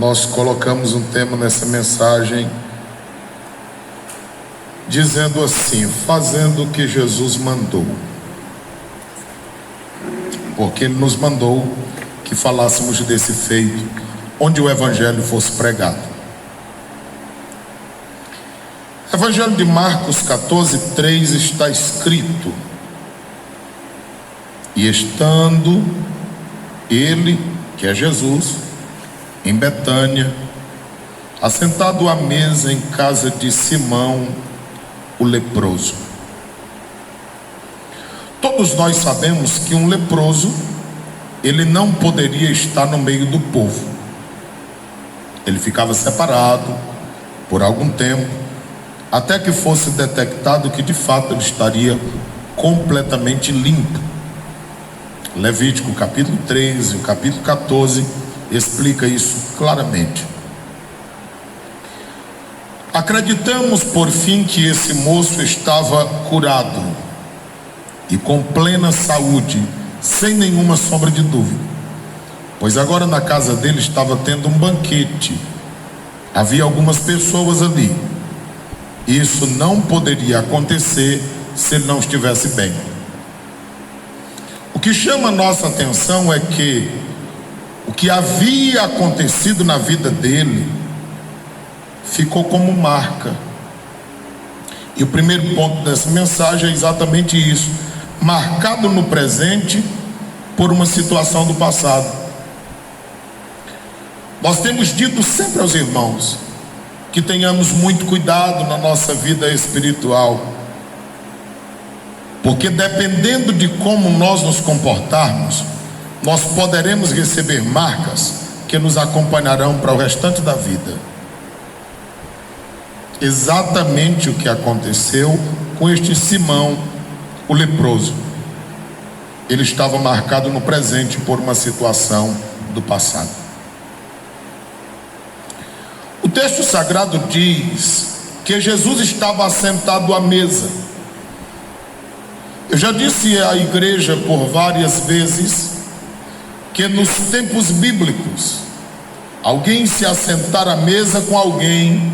nós colocamos um tema nessa mensagem dizendo assim: fazendo o que Jesus mandou. Porque Ele nos mandou que falássemos desse feito onde o Evangelho fosse pregado. Evangelho de Marcos 14:3 está escrito: e estando ele, que é Jesus, em Betânia, assentado à mesa em casa de Simão, o leproso. Todos nós sabemos que um leproso, ele não poderia estar no meio do povo. Ele ficava separado por algum tempo, até que fosse detectado que de fato ele estaria completamente limpo. Levítico capítulo 13, o capítulo 14 explica isso claramente. Acreditamos por fim que esse moço estava curado e com plena saúde, sem nenhuma sombra de dúvida, pois agora na casa dele estava tendo um banquete. Havia algumas pessoas ali. Isso não poderia acontecer se ele não estivesse bem. O que chama a nossa atenção é que o que havia acontecido na vida dele ficou como marca. E o primeiro ponto dessa mensagem é exatamente isso: marcado no presente por uma situação do passado. Nós temos dito sempre aos irmãos que tenhamos muito cuidado na nossa vida espiritual, porque dependendo de como nós nos comportarmos, nós poderemos receber marcas que nos acompanharão para o restante da vida. Exatamente o que aconteceu com este Simão, o leproso. Ele estava marcado no presente por uma situação do passado. O texto sagrado diz que Jesus estava assentado à mesa. Eu já disse à igreja por várias vezes que nos tempos bíblicos, alguém se assentar à mesa com alguém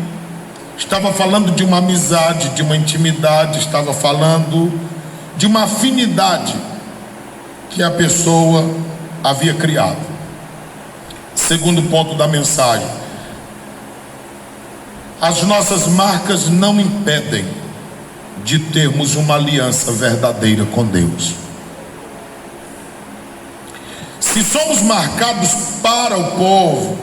estava falando de uma amizade, de uma intimidade, estava falando de uma afinidade que a pessoa havia criado. Segundo ponto da mensagem: as nossas marcas não impedem de termos uma aliança verdadeira com Deus. Se somos marcados para o povo,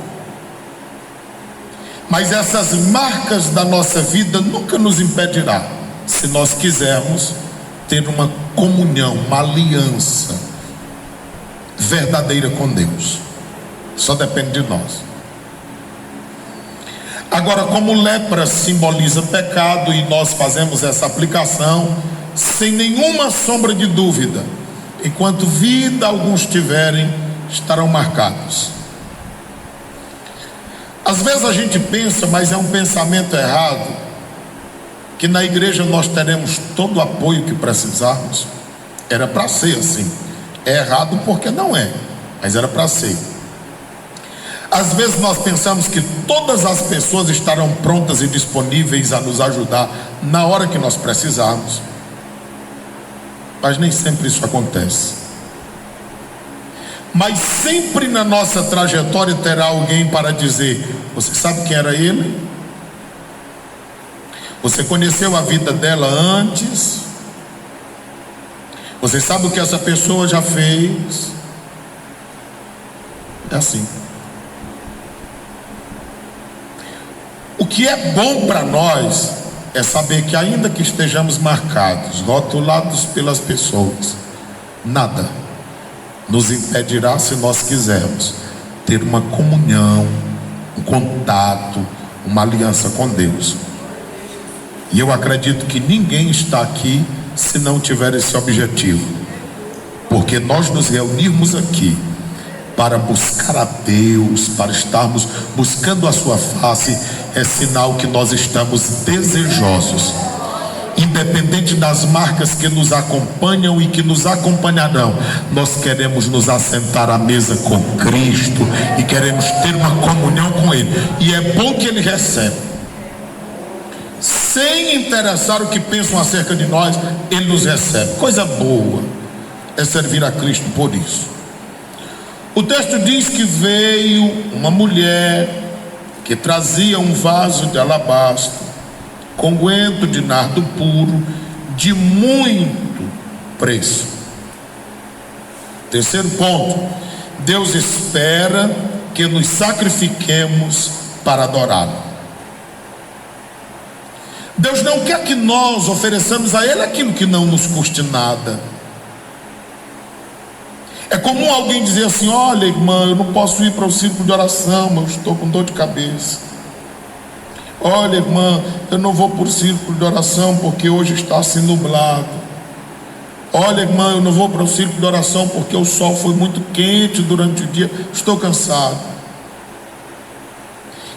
mas essas marcas da nossa vida nunca nos impedirá, se nós quisermos ter uma comunhão, uma aliança verdadeira com Deus. Só depende de nós. Agora, como lepra simboliza pecado e nós fazemos essa aplicação sem nenhuma sombra de dúvida, enquanto vida alguns tiverem, estarão marcados. Às vezes a gente pensa, mas é um pensamento errado, que na igreja nós teremos todo o apoio que precisarmos. Era para ser assim. É errado porque não é, mas era para ser. Às vezes nós pensamos que todas as pessoas estarão prontas e disponíveis a nos ajudar na hora que nós precisarmos, mas nem sempre isso acontece. Mas sempre na nossa trajetória terá alguém para dizer: você sabe quem era ele? Você conheceu a vida dela antes? Você sabe o que essa pessoa já fez? É assim. O que é bom para nós é saber que, ainda que estejamos marcados, rotulados pelas pessoas, nada nos impedirá, se nós quisermos, ter uma comunhão, um contato, uma aliança com Deus. E eu acredito que ninguém está aqui se não tiver esse objetivo, porque nós nos reunirmos aqui para buscar a Deus, para estarmos buscando a sua face, é sinal que nós estamos desejosos, independente independente das marcas que nos acompanham e que nos acompanharão, nós queremos nos assentar à mesa com Cristo e queremos ter uma comunhão com Ele, e é bom que Ele recebe, sem interessar o que pensam acerca de nós. Ele nos recebe. Coisa boa é servir a Cristo por isso. O texto diz que veio uma mulher que trazia um vaso de alabastro com unguento de nardo puro de muito preço. Terceiro ponto: Deus espera que nos sacrifiquemos para adorá-lo. Deus não quer que nós ofereçamos a Ele aquilo que não nos custe nada. É comum alguém dizer assim: olha, irmã, eu não posso ir para o círculo de oração, eu estou com dor de cabeça. Olha, irmã, eu não vou para o círculo de oração porque hoje está assim nublado. Olha, irmã, eu não vou para o círculo de oração porque o sol foi muito quente durante o dia, estou cansado.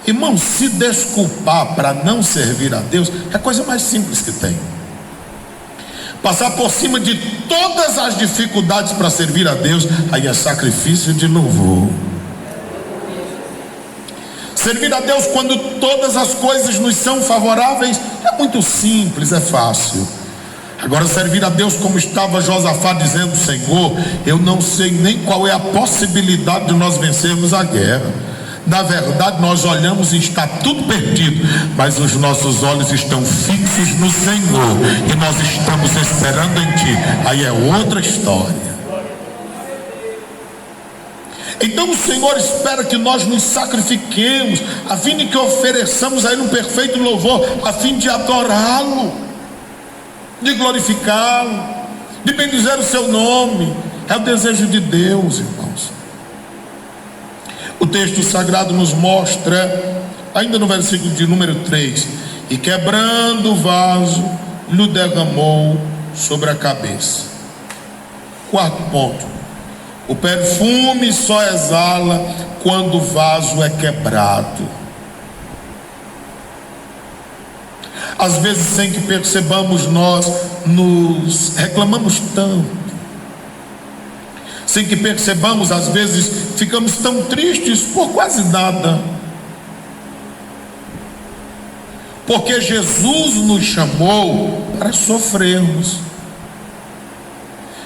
Irmão, se desculpar para não servir a Deus é a coisa mais simples que tem. Passar por cima de todas as dificuldades para servir a Deus, aí é sacrifício de louvor. Servir a Deus quando todas as coisas nos são favoráveis é muito simples, é fácil. Agora, servir a Deus como estava Josafá dizendo: Senhor, eu não sei nem qual é a possibilidade de nós vencermos a guerra. Na verdade, nós olhamos e está tudo perdido, mas os nossos olhos estão fixos no Senhor e nós estamos esperando em Ti. Aí é outra história. Então o Senhor espera que nós nos sacrifiquemos, a fim de que ofereçamos a Ele um perfeito louvor, a fim de adorá-lo, de glorificá-lo, de bendizer o Seu nome. É o desejo de Deus, irmãos. O texto sagrado nos mostra, ainda no versículo de número 3, e quebrando o vaso, lhe derramou sobre a cabeça. Quarto ponto: o perfume só exala quando o vaso é quebrado. Às vezes, sem que percebamos, nós nos reclamamos tanto. Sem que percebamos, às vezes ficamos tão tristes por quase nada. Porque Jesus nos chamou para sofrermos.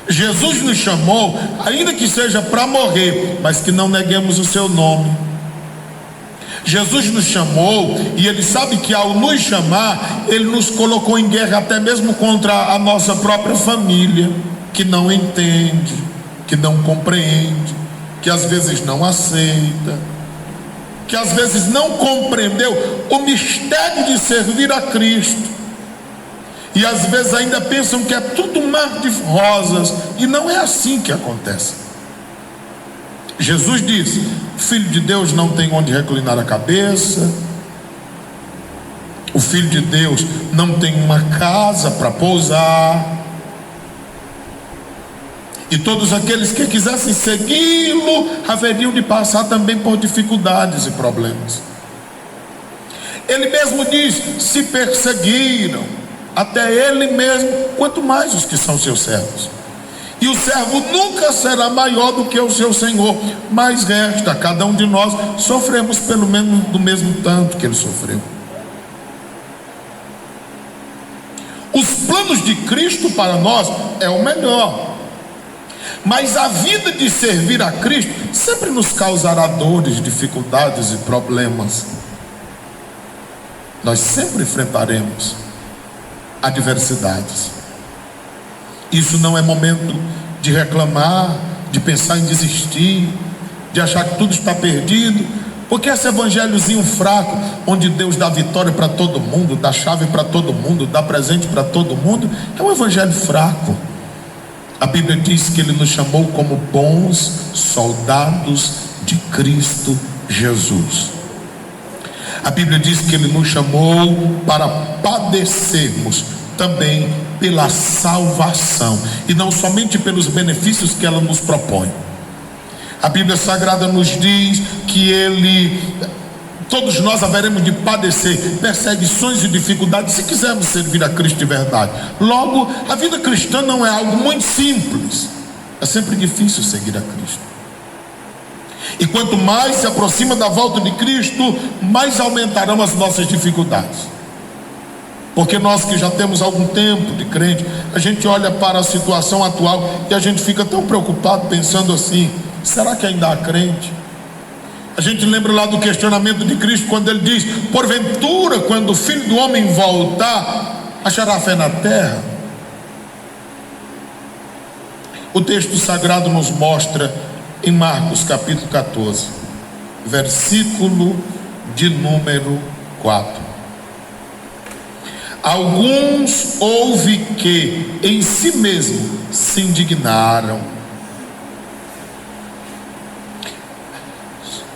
Jesus nos chamou, ainda que seja para morrer, mas que não neguemos o Seu nome. Jesus nos chamou, e Ele sabe que ao nos chamar, Ele nos colocou em guerra até mesmo contra a nossa própria família, que não entende, que não compreende, que às vezes não aceita, que às vezes não compreendeu o mistério de servir a Cristo, e às vezes ainda pensam que é tudo mar de rosas, e não é assim que acontece. Jesus disse: o Filho de Deus não tem onde reclinar a cabeça, o Filho de Deus não tem uma casa para pousar, e todos aqueles que quisessem segui-lo haveriam de passar também por dificuldades e problemas. Ele mesmo diz: se perseguiram até ele mesmo, quanto mais os que são seus servos. E o servo nunca será maior do que o seu senhor, mas resta a cada um de nós sofremos pelo menos do mesmo tanto que ele sofreu. Os planos de Cristo para nós é o melhor, mas a vida de servir a Cristo sempre nos causará dores, dificuldades e problemas. Nós sempre enfrentaremos adversidades. Isso não é momento de reclamar, de pensar em desistir, de achar que tudo está perdido, porque esse evangelhozinho fraco, onde Deus dá vitória para todo mundo, dá chave para todo mundo, dá presente para todo mundo, é um evangelho fraco. A Bíblia diz que Ele nos chamou como bons soldados de Cristo Jesus. A Bíblia diz que Ele nos chamou para padecermos também pela salvação, e não somente pelos benefícios que ela nos propõe. A Bíblia Sagrada nos diz que Ele Todos nós haveremos de padecer perseguições e dificuldades se quisermos servir a Cristo de verdade. Logo, a vida cristã não é algo muito simples. É sempre difícil seguir a Cristo. E quanto mais se aproxima da volta de Cristo, mais aumentarão as nossas dificuldades. Porque nós que já temos algum tempo de crente, a gente olha para a situação atual e a gente fica tão preocupado pensando assim: será que ainda há crente? A gente lembra lá do questionamento de Cristo, quando ele diz: porventura, quando o Filho do Homem voltar, achará fé na terra? O texto sagrado nos mostra em Marcos capítulo 14, versículo de número 4. Alguns houve que em si mesmo se indignaram.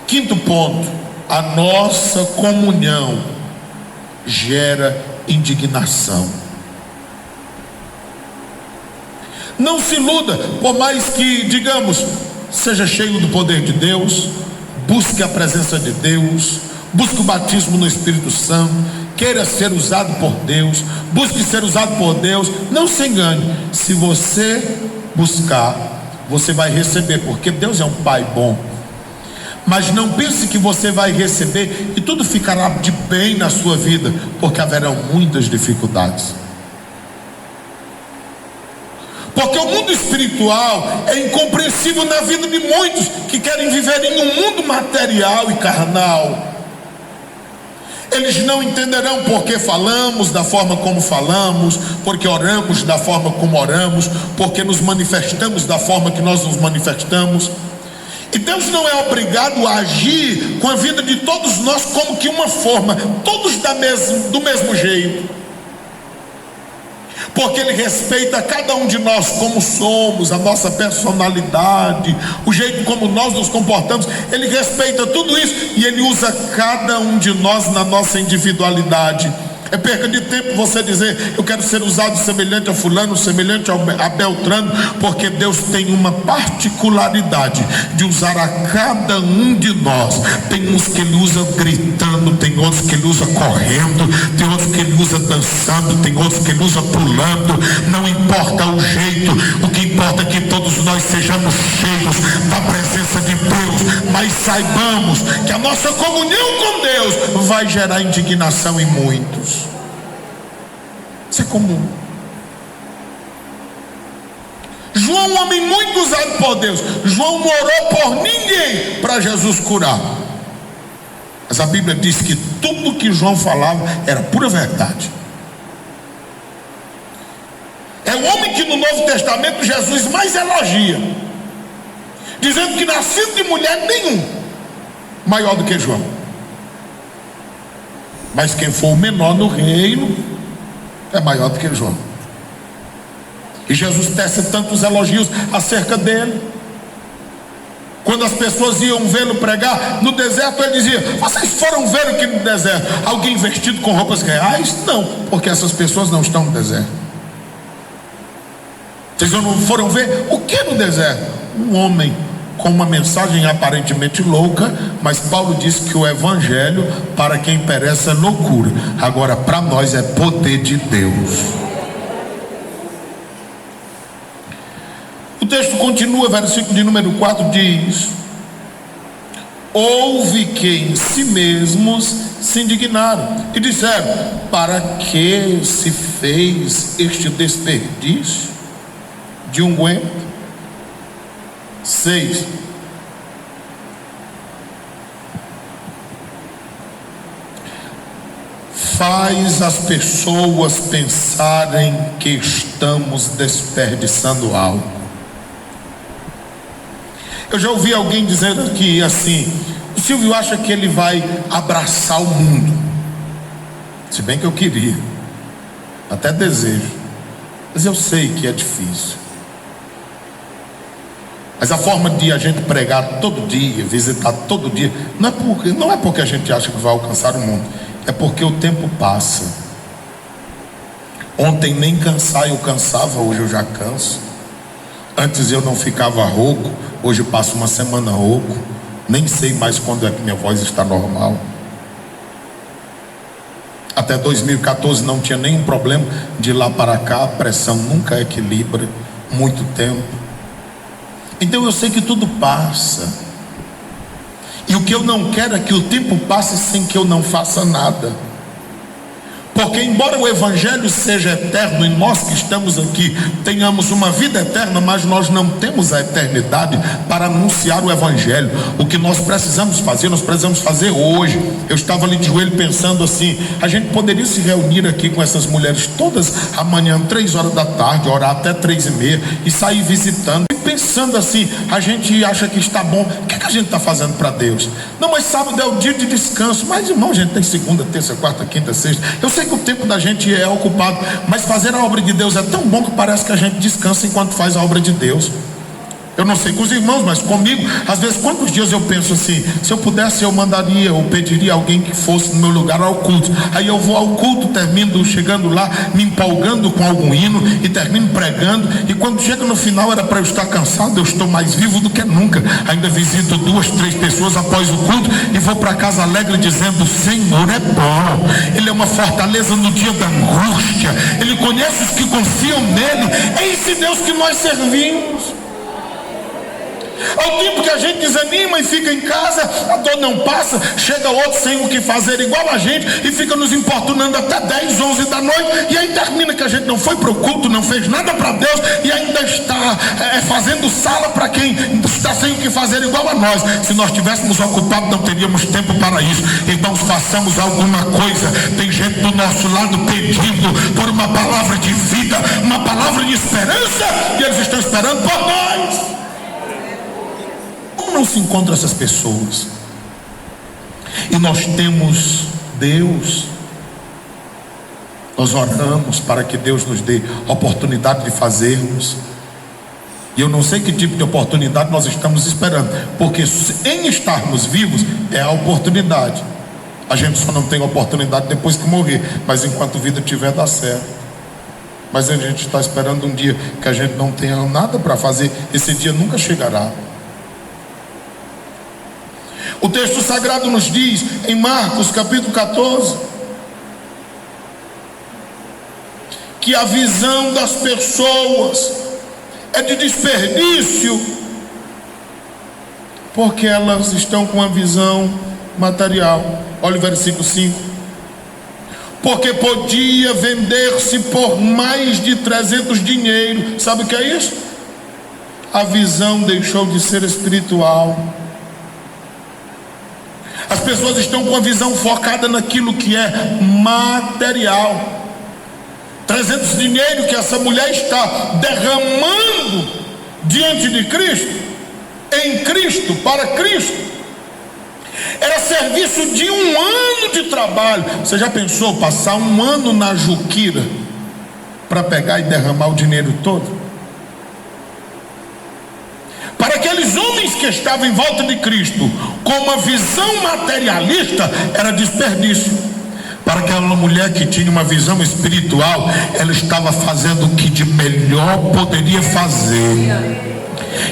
Quinto ponto: a nossa comunhão gera indignação. Não se iluda, por mais que, digamos, seja cheio do poder de Deus, busque a presença de Deus, busque o batismo no Espírito Santo, queira ser usado por Deus, busque ser usado por Deus. Não se engane, se você buscar, você vai receber, porque Deus é um Pai bom. Mas não pense que você vai receber e tudo ficará de bem na sua vida, porque haverão muitas dificuldades. Porque o mundo espiritual é incompreensível na vida de muitos que querem viver em um mundo material e carnal. Eles não entenderão porque falamos da forma como falamos, porque oramos da forma como oramos, porque nos manifestamos da forma que nós nos manifestamos. E Deus não é obrigado a agir com a vida de todos nós como que uma forma, todos do mesmo jeito. Porque Ele respeita cada um de nós como somos, a nossa personalidade, o jeito como nós nos comportamos. Ele respeita tudo isso e Ele usa cada um de nós na nossa individualidade. É perca de tempo você dizer: eu quero ser usado semelhante a fulano, semelhante a Beltrano, porque Deus tem uma particularidade de usar a cada um de nós. Tem uns que Ele usa gritando, tem outros que Ele usa correndo, tem outros que Ele usa dançando, tem outros que Ele usa pulando. Não importa o jeito, o que importa é que todos nós sejamos cheios da presença de Deus. Mas saibamos que a nossa comunhão com Deus vai gerar indignação em muitos. Isso é comum. João, um homem muito usado por Deus, João não orou por ninguém para Jesus curar. Mas a Bíblia diz que tudo que João falava era pura verdade. É o homem que no Novo Testamento Jesus mais elogia, dizendo que nascido de mulher nenhum maior do que João. Mas quem for o menor no reino é maior do que João. E Jesus tece tantos elogios acerca dele. Quando as pessoas iam vê-lo pregar no deserto, ele dizia: vocês foram ver o que no deserto? Alguém vestido com roupas reais? Não, porque essas pessoas não estão no deserto. Vocês não foram ver o que no deserto? Um homem com uma mensagem aparentemente louca, mas Paulo diz que o evangelho para quem perece é loucura, agora para nós é poder de Deus. O texto continua, versículo de número 4 diz: houve que em si mesmos se indignaram e disseram: para que se fez este desperdício de unguento? 6. Faz as pessoas pensarem que estamos desperdiçando algo. Eu já ouvi alguém dizer aqui assim: o Silvio acha que ele vai abraçar o mundo. Se bem que eu queria, até desejo, mas eu sei que é difícil. Mas a forma de a gente pregar todo dia, visitar todo dia, não é porque a gente acha que vai alcançar o mundo, é porque o tempo passa. Ontem nem cansar eu cansava, hoje eu já canso. Antes eu não ficava rouco, hoje eu passo uma semana rouco. Nem sei mais quando é que minha voz está normal. Até 2014 não tinha nenhum problema. De lá para cá a pressão nunca equilibra. Muito tempo. Então eu sei que tudo passa. E o que eu não quero é que o tempo passe sem que eu não faça nada. Porque embora o Evangelho seja eterno e nós que estamos aqui tenhamos uma vida eterna, mas nós não temos a eternidade para anunciar o Evangelho. O que nós precisamos fazer hoje. Eu estava ali de joelho pensando assim, a gente poderia se reunir aqui com essas mulheres todas amanhã 3 horas da tarde, orar até 3h30 e sair visitando. Pensando assim, a gente acha que está bom. O que a gente está fazendo para Deus? Não, mas sábado é o dia de descanso. Mas irmão, a gente tem segunda, terça, quarta, quinta, sexta. Eu sei que o tempo da gente é ocupado, mas fazer a obra de Deus é tão bom que parece que a gente descansa enquanto faz a obra de Deus. Eu não sei com os irmãos, mas comigo, às vezes, quantos dias eu penso assim, se eu pudesse, eu mandaria, ou pediria alguém que fosse no meu lugar ao culto. Aí eu vou ao culto, termino chegando lá, me empolgando com algum hino, e termino pregando, e quando chega no final, era para eu estar cansado, eu estou mais vivo do que nunca. Ainda visito 2, 3 pessoas após o culto, e vou para casa alegre dizendo, o Senhor é bom, Ele é uma fortaleza no dia da angústia, Ele conhece os que confiam nele. É esse Deus que nós servimos. Ao tempo que a gente desanima e fica em casa, a dor não passa, chega outro sem o que fazer igual a gente e fica nos importunando até 10, 11 da noite, e aí termina que a gente não foi para o culto, não fez nada para Deus e ainda está fazendo sala para quem está sem o que fazer igual a nós. Se nós estivéssemos ocupados, não teríamos tempo para isso. Irmãos, façamos alguma coisa. Tem gente do nosso lado pedindo por uma palavra de vida, uma palavra de esperança, e eles estão esperando por nós. Não se encontram essas pessoas, e nós temos Deus. Nós oramos para que Deus nos dê oportunidade de fazermos, e eu não sei que tipo de oportunidade nós estamos esperando, porque em estarmos vivos é a oportunidade. A gente só não tem oportunidade depois que morrer, mas enquanto vida tiver, dá certo. Mas a gente está esperando um dia que a gente não tenha nada para fazer. Esse dia nunca chegará. O texto sagrado nos diz em Marcos capítulo 14 que a visão das pessoas é de desperdício, porque elas estão com uma visão material. Olha o versículo 5. Porque podia vender-se por mais de 300 dinheiros. Sabe o que é isso? A visão deixou de ser espiritual. As pessoas estão com a visão focada naquilo que é material. 300 dinheiro que essa mulher está derramando diante de Cristo, em Cristo, para Cristo, era serviço de 1 ano de trabalho. Você já pensou passar 1 ano na Juquira para pegar e derramar o dinheiro todo? Para aqueles homens que estavam em volta de Cristo com uma visão materialista, era desperdício. Para aquela mulher que tinha uma visão espiritual, ela estava fazendo o que de melhor poderia fazer.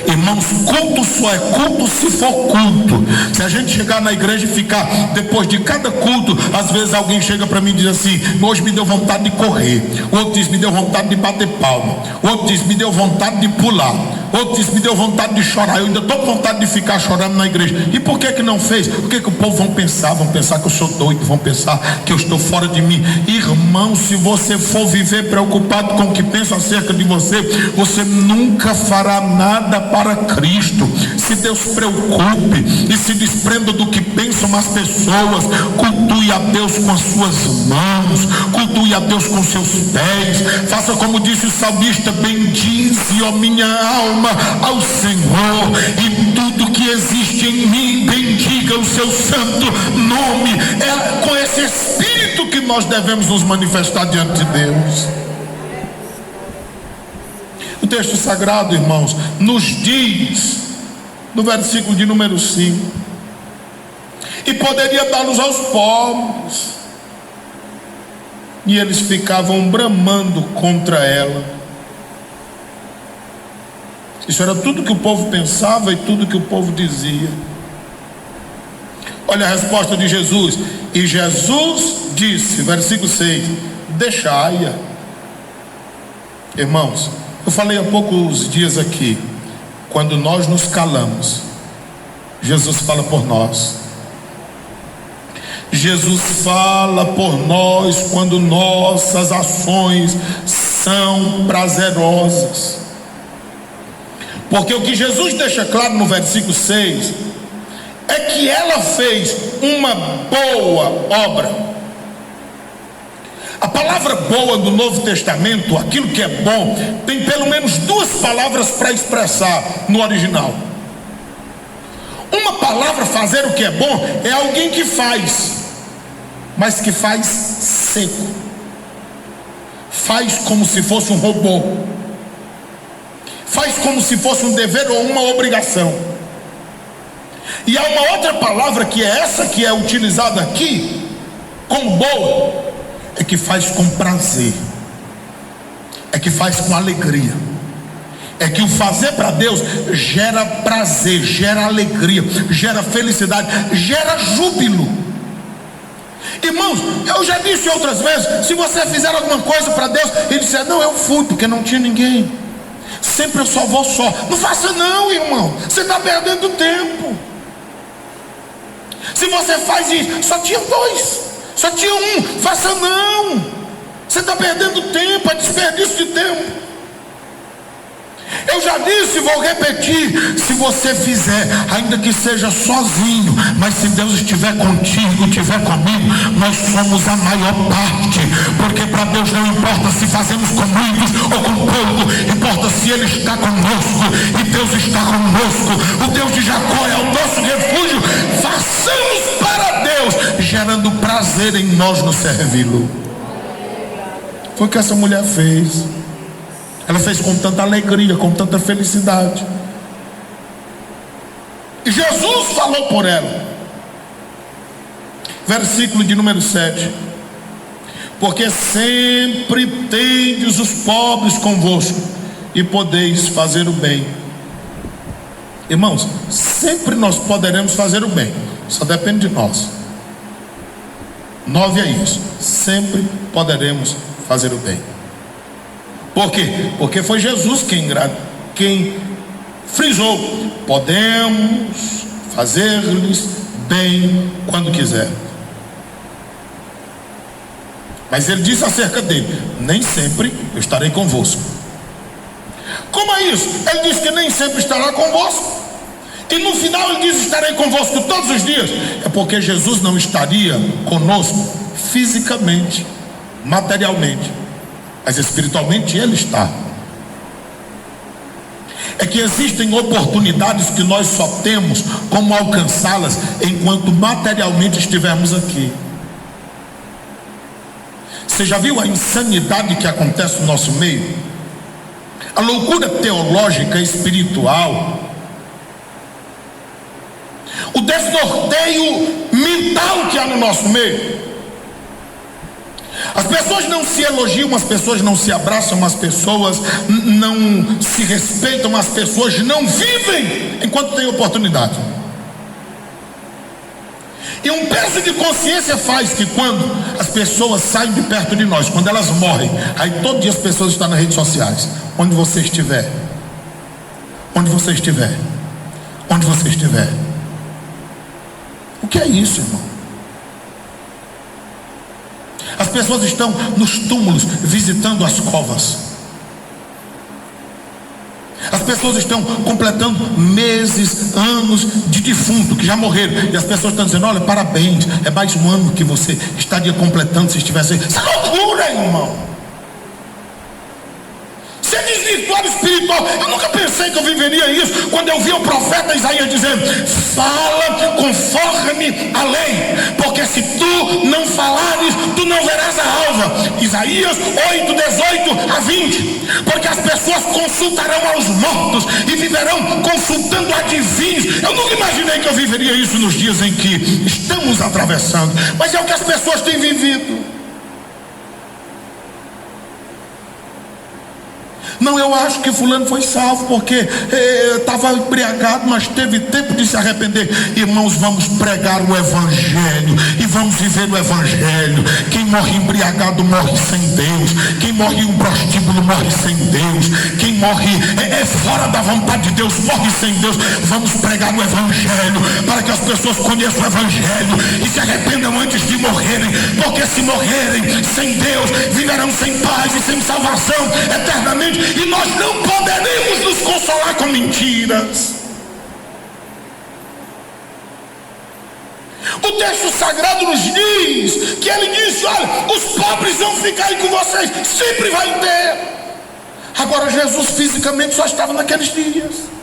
Irmãos, culto só é culto se for culto. Se a gente chegar na igreja e ficar, depois de cada culto, às vezes alguém chega para mim e diz assim: hoje me deu vontade de correr. O outro diz: me deu vontade de bater palma. O outro diz: me deu vontade de pular. O outro diz: me deu vontade de chorar. Eu ainda estou com vontade de ficar chorando na igreja. E por que não fez? O que o povo vão pensar? Vão pensar que eu sou doido, vão pensar que eu estou fora de mim. Irmão, se você for viver preocupado com o que pensam acerca de você, você nunca fará nada para Cristo. Se Deus preocupe e se desprenda do que pensam as pessoas. Cultue a Deus com as suas mãos, cultue a Deus com seus pés. Faça como disse o salmista: bendize, ó minha alma, ao Senhor, e tudo que existe em mim bendiga o seu santo nome. É com esse espírito que nós devemos nos manifestar diante de Deus. O texto sagrado, irmãos, nos diz, no versículo de número 5, e poderia dá-los aos pobres, e eles ficavam bramando contra ela. Isso era tudo que o povo pensava e tudo que o povo dizia. Olha a resposta de Jesus. E Jesus disse, versículo 6: deixai-a. Irmãos, eu falei há poucos dias aqui, quando nós nos calamos, Jesus fala por nós. Jesus fala por nós quando nossas ações são prazerosas. Porque o que Jesus deixa claro no versículo 6 é que ela fez uma boa obra. A palavra boa do Novo Testamento, aquilo que é bom, tem pelo menos duas palavras para expressar no original. Uma palavra, fazer o que é bom, é alguém que faz, mas que faz seco, faz como se fosse um robô, faz como se fosse um dever ou uma obrigação. E há uma outra palavra, que é essa que é utilizada aqui como boa, é que faz com prazer, é que faz com alegria. É que o fazer para Deus gera prazer, gera alegria, gera felicidade, gera júbilo. Irmãos, eu já disse outras vezes, se você fizer alguma coisa para Deus e disser, não, eu fui porque não tinha ninguém, sempre eu só vou só. Não faça não, irmão, você está perdendo tempo. Se você faz isso, só tinha dois, só tinha um, faça não. Você está perdendo tempo, é desperdício de tempo. Eu já disse e vou repetir, se você fizer, ainda que seja sozinho, mas se Deus estiver contigo, estiver comigo, nós somos a maior parte. Porque para Deus não importa se fazemos com muitos ou com pouco, importa se Ele está conosco, e Deus está conosco. O Deus de Jacó é o nosso refúgio. Façamos para Deus, gerando prazer em nós no servi-lo. Foi o que essa mulher fez. Ela fez com tanta alegria, com tanta felicidade. E Jesus falou por ela. Versículo de número 7. Porque sempre tendes os pobres convosco, e podeis fazer o bem. Irmãos, sempre nós poderemos fazer o bem, só depende de nós. 9 é isso. Sempre poderemos fazer o bem. Por quê? Porque foi Jesus quem frisou: podemos fazer-lhes bem quando quiser. Mas ele disse acerca dele: nem sempre eu estarei convosco. Como é isso? Ele disse que nem sempre estará convosco, e no final ele diz: estarei convosco todos os dias. É porque Jesus não estaria conosco fisicamente, materialmente, mas espiritualmente Ele está. É que existem oportunidades que nós só temos como alcançá-las enquanto materialmente estivermos aqui. Você já viu a insanidade que acontece no nosso meio? A loucura teológica e espiritual, o desnorteio mental que há no nosso meio. As pessoas não se elogiam, as pessoas não se abraçam, as pessoas não se respeitam, as pessoas não vivem enquanto tem oportunidade. E um peso de consciência faz que quando as pessoas saem de perto de nós, quando elas morrem, aí todo dia as pessoas estão nas redes sociais. Onde você estiver, onde você estiver, onde você estiver. O que é isso, irmão? As pessoas estão nos túmulos visitando as covas. As pessoas estão completando meses, anos de defunto que já morreram. E as pessoas estão dizendo: olha, parabéns, é mais um ano que você estaria completando se estivesse. Isso é loucura, irmão. Ser desvirtuado espiritual. Eu nunca pensei que eu viveria isso quando eu vi o profeta Isaías dizendo: fala conforme a lei, porque se tu não falares, tu não verás a alva. Isaías 8, 18 a 20. Porque as pessoas consultarão aos mortos e viverão consultando adivinhos. Eu nunca imaginei que eu viveria isso nos dias em que estamos atravessando, mas é o que as pessoas têm vivido. Não, eu acho que fulano foi salvo porque estava embriagado, mas teve tempo de se arrepender. Irmãos, vamos pregar o Evangelho e vamos viver o Evangelho. Quem morre embriagado morre sem Deus. Quem morre em um prostíbulo morre sem Deus. Quem morre fora da vontade de Deus morre sem Deus. Vamos pregar o Evangelho para que as pessoas conheçam o Evangelho e se arrependam antes de morrerem, porque se morrerem sem Deus, viverão sem paz e sem salvação eternamente. E nós não poderemos nos consolar com mentiras. O texto sagrado nos diz que ele disse: olha, os pobres vão ficar aí com vocês, sempre vai ter. Agora Jesus fisicamente só estava naqueles dias.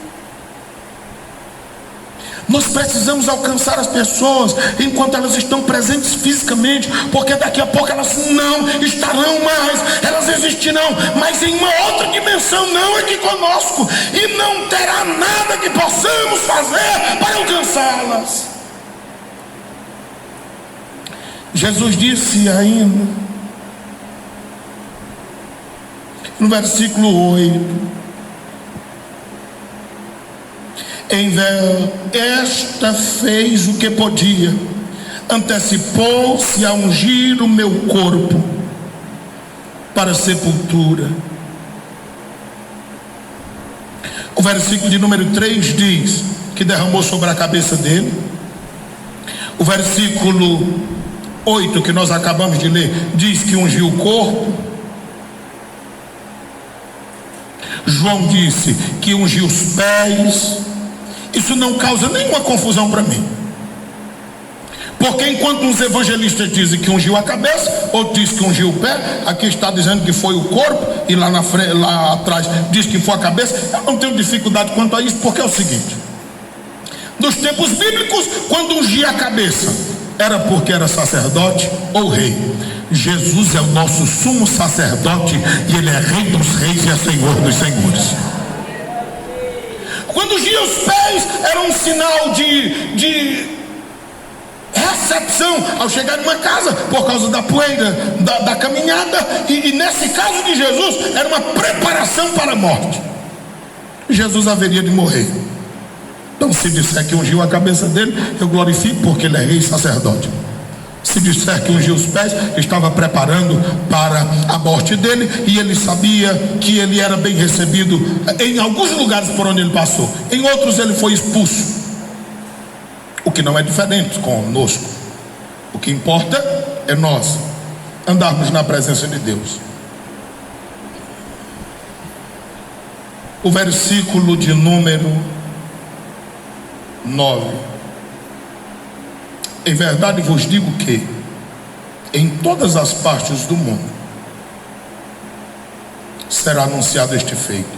Nós precisamos alcançar as pessoas enquanto elas estão presentes fisicamente, porque daqui a pouco elas não estarão mais, elas existirão, mas em uma outra dimensão, não aqui conosco, e não terá nada que possamos fazer para alcançá-las. Jesus disse ainda, no versículo 8: esta fez o que podia, antecipou-se a ungir o meu corpo para a sepultura. O versículo de número 3 diz que derramou sobre a cabeça dele. O versículo 8 que nós acabamos de ler diz que ungiu o corpo. João disse que ungiu os pés. Isso não causa nenhuma confusão para mim, porque enquanto uns evangelistas dizem que ungiu a cabeça, outros dizem que ungiu o pé, aqui está dizendo que foi o corpo, e lá na frente, lá atrás diz que foi a cabeça. Eu não tenho dificuldade quanto a isso, porque é o seguinte: nos tempos bíblicos, quando ungia a cabeça, era porque era sacerdote ou rei. Jesus é o nosso sumo sacerdote, e ele é rei dos reis e é senhor dos senhores. Quando ungia os pés, era um sinal de recepção ao chegar em uma casa, por causa da poeira, da caminhada, e nesse caso de Jesus, era uma preparação para a morte. Jesus haveria de morrer. Então, se disser que ungiu a cabeça dele, eu glorifico, porque ele é rei e sacerdote. Se disser que ungiu os pés, estava preparando para a morte dele, e ele sabia que ele era bem recebido em alguns lugares por onde ele passou. Em outros ele foi expulso, o que não é diferente conosco. O que importa é nós andarmos na presença de Deus. O versículo de número 9: em verdade vos digo que em todas as partes do mundo será anunciado este feito.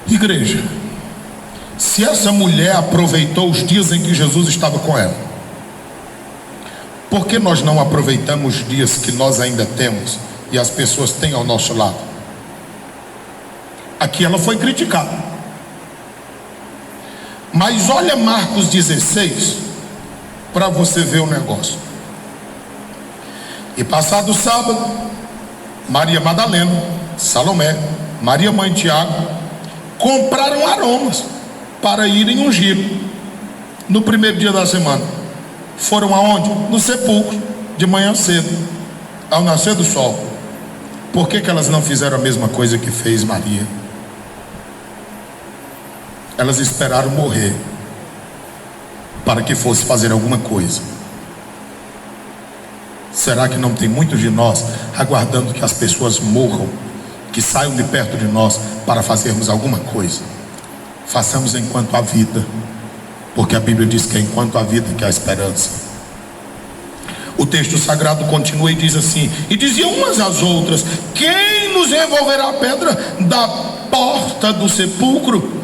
Igreja, se essa mulher aproveitou os dias em que Jesus estava com ela, por que nós não aproveitamos os dias que nós ainda temos e as pessoas têm ao nosso lado? Aqui ela foi criticada, mas olha Marcos 16 para você ver o negócio. E passado o sábado, Maria Madalena, Salomé, Maria mãe de Tiago, compraram aromas para irem ungir no primeiro dia da semana. Foram aonde? No sepulcro, de manhã cedo, ao nascer do sol. Por que elas não fizeram a mesma coisa que fez Maria? Elas esperaram morrer para que fosse fazer alguma coisa. Será que não tem muitos de nós aguardando que as pessoas morram, que saiam de perto de nós para fazermos alguma coisa? Façamos enquanto há vida, porque a Bíblia diz que é enquanto há vida que há esperança. O texto sagrado continua e diz assim: e diziam umas às outras: quem nos removerá a pedra da porta do sepulcro?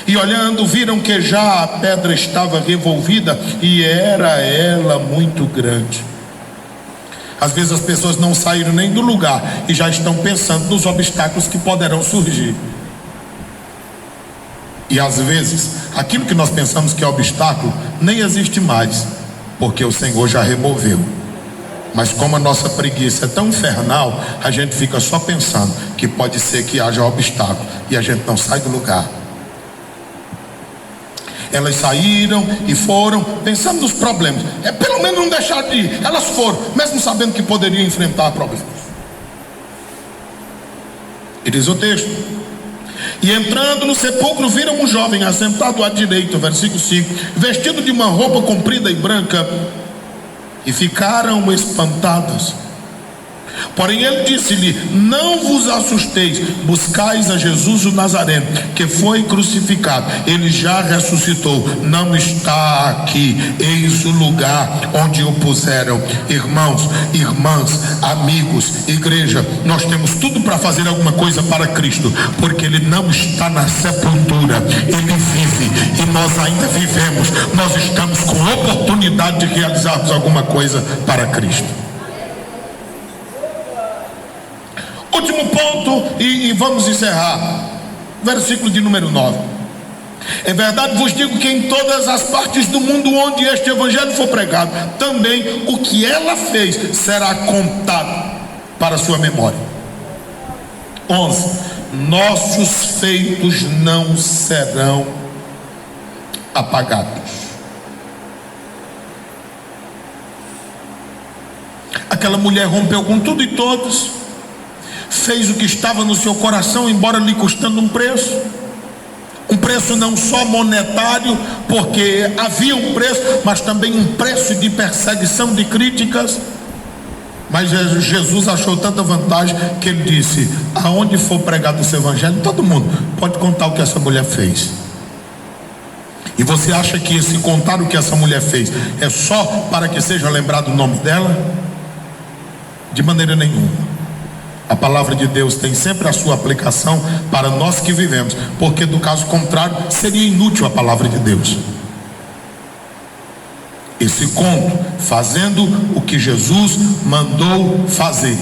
E olhando, viram que já a pedra estava revolvida, e era ela muito grande. Às vezes as pessoas não saíram nem do lugar e já estão pensando nos obstáculos que poderão surgir. E às vezes aquilo que nós pensamos que é obstáculo nem existe mais, porque o Senhor já removeu. Mas como a nossa preguiça é tão infernal, a gente fica só pensando que pode ser que haja obstáculo e a gente não sai do lugar. Elas saíram e foram pensando nos problemas. Pelo menos não deixar de ir. Elas foram, mesmo sabendo que poderiam enfrentar problemas. E diz o texto: e entrando no sepulcro, viram um jovem assentado à direita, versículo 5, vestido de uma roupa comprida e branca, e ficaram espantadas. Porém ele disse-lhe: não vos assusteis, buscais a Jesus o Nazareno, que foi crucificado. Ele já ressuscitou, não está aqui, eis o lugar onde o puseram. Irmãos, irmãs, amigos, igreja, nós temos tudo para fazer alguma coisa para Cristo, porque Ele não está na sepultura, Ele vive, e nós ainda vivemos. Nós estamos com oportunidade de realizarmos alguma coisa para Cristo. Último ponto, e vamos encerrar. Versículo de número 9. É verdade vos digo que em todas as partes do mundo onde este evangelho for pregado, também o que ela fez será contado para sua memória. 11. Nossos feitos não serão apagados. Aquela mulher rompeu com tudo e todos, fez o que estava no seu coração, embora lhe custando um preço não só monetário, porque havia um preço, mas também um preço de perseguição, de críticas. Mas Jesus achou tanta vantagem que ele disse: aonde for pregado esse evangelho, todo mundo pode contar o que essa mulher fez. E você acha que esse contar o que essa mulher fez é só para que seja lembrado o nome dela? De maneira nenhuma. A palavra de Deus tem sempre a sua aplicação para nós que vivemos, porque do caso contrário seria inútil a palavra de Deus. Esse conto, fazendo o que Jesus mandou fazer,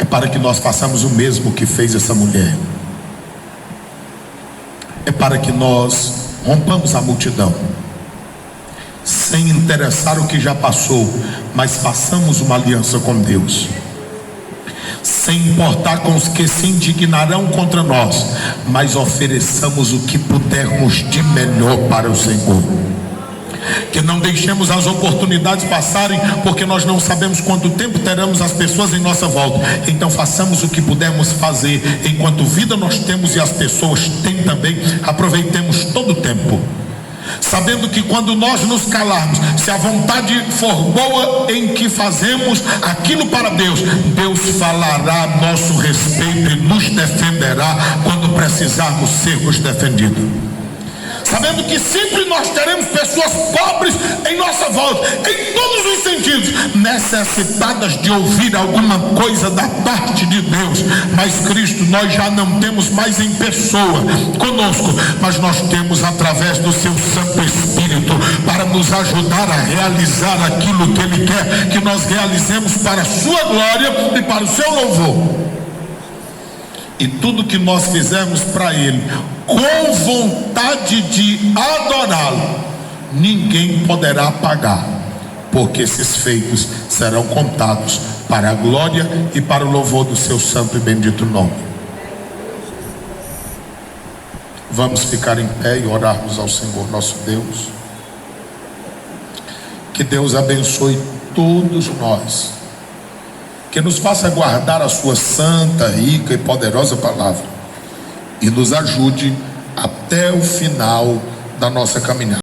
é para que nós façamos o mesmo que fez essa mulher. É para que nós rompamos a multidão, sem interessar o que já passou, mas façamos uma aliança com Deus. Sem importar com os que se indignarão contra nós, mas ofereçamos o que pudermos de melhor para o Senhor. Que não deixemos as oportunidades passarem, porque nós não sabemos quanto tempo teremos as pessoas em nossa volta. Então façamos o que pudermos fazer enquanto vida nós temos e as pessoas têm também. Aproveitemos todo o tempo, sabendo que quando nós nos calarmos, se a vontade for boa em que fazemos aquilo para Deus, Deus falará a nosso respeito e nos defenderá quando precisarmos sermos defendidos. Sabendo que sempre nós teremos pessoas pobres em nossa volta, em todos os sentidos, necessitadas de ouvir alguma coisa da parte de Deus. Mas Cristo nós já não temos mais em pessoa conosco, mas nós temos através do seu Santo Espírito para nos ajudar a realizar aquilo que Ele quer que nós realizemos para a sua glória e para o seu louvor. E tudo que nós fizermos para Ele com vontade de adorá-lo, ninguém poderá pagar, porque esses feitos serão contados para a glória e para o louvor do seu santo e bendito nome. Vamos ficar em pé e orarmos ao Senhor nosso Deus. Que Deus abençoe todos nós, que nos faça guardar a sua santa, rica e poderosa palavra, e nos ajude até o final da nossa caminhada.